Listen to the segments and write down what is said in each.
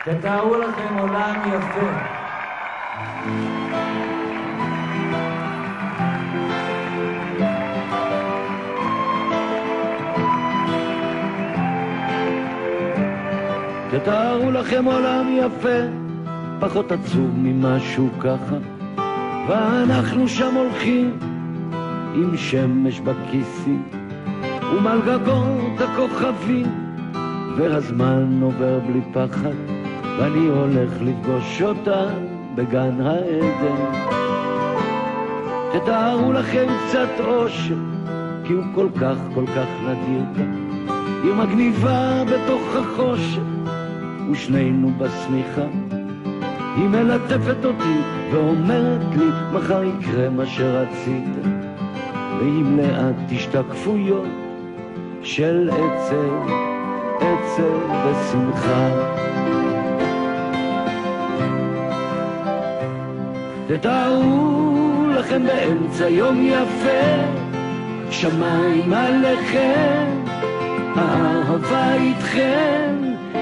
תתארו לכם עולם יפה. תתארו לכם עולם יפה, פחות עצוב ממשהו ככה, ואנחנו שם הולכים עם שמש בכיסים ומעל גגות הכוכבים, והזמן עובר בלי פחד, ואני הולך לפגוש אותה בגן העדן. תתארו לכם קצת אושר, כי הוא כל כך נדיר כאן, היא מגניבה בתוך החושך ושנינו בסמיכה, היא מלטפת אותי ואומרת לי מחר יקרה מה שרצית, ועם לאט תשתקפויות של עצב ושמחה. תתארו לכם באמצע יום יפה, שמיים עליכם, האהבה איתכם,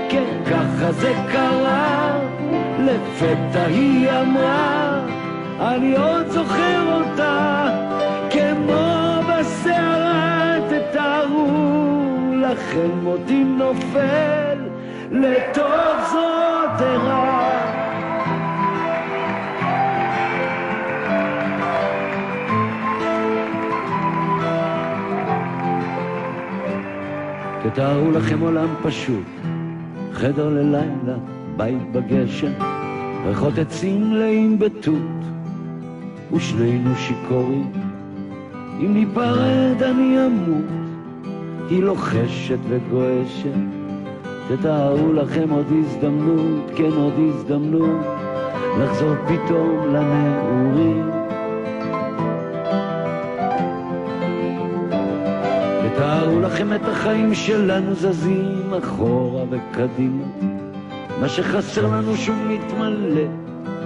כן ככה זה קרה, לפתע היא אמרה, אני עוד זוכר אותה כמו בסערה. תתארו לכם אותי נופל לתוך זאת הרע. תתארו לכם עולם פשוט, חדר ללילה, בית בגשם, ריחות עצים מלאים בתות, ושנינו שיכורים, אם ניפרד אני אמות, היא לוחשת וגועשת. תתארו לכם עוד הזדמנות, כן עוד הזדמנות, לחזור פתאום לנעורים. תתארו לכם את החיים שלנו זזים אחורה וקדימה, מה שחסר לנו שוב מתמלא,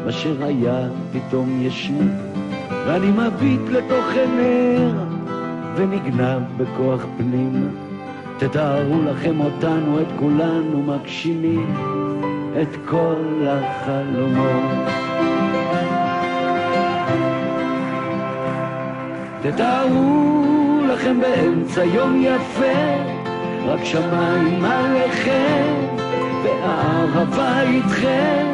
מה שהיה פתאום ישנה, ואני מביט לתוך עיניה ונגנב בכוח פנימה. תתארו לכם אותנו, את כולנו מגשימים את כל החלומות. תתארו לכם באמצע יום יפה, רק שמיים עליכם והאהבה איתכם,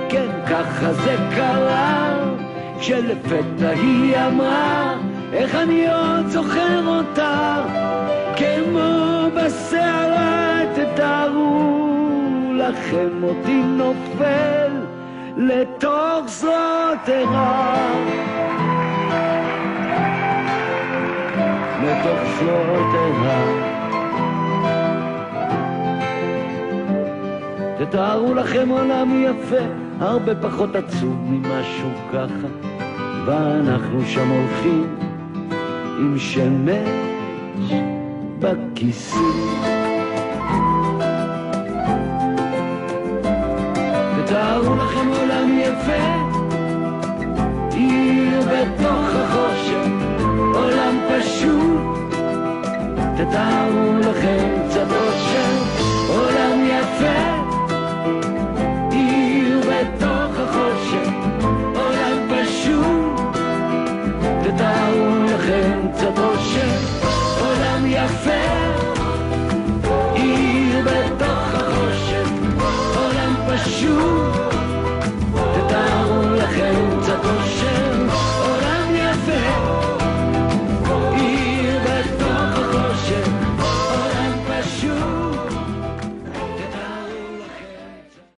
כן ככה זה קרה, כשלפתע היא אמרה, איך אני עוד זוכר אותה כמו בסערה. תתארו לכם אותי נופל לתוך זאת הרע, לתוך זאת הרע. תתארו לכם עולם יפה, הרבה פחות עצוב ממשהו ככה, ואנחנו שם הולכים עם שמש בכיסים. תתארו לכם עולם יפה, עיר בתוך החושך, עולם פשוט. תתארו לכם קצת אושר, עולם יפה, עיר בתוך החושך, עולם פשוט. תתארו לכם קצת אושר, עולם יפה.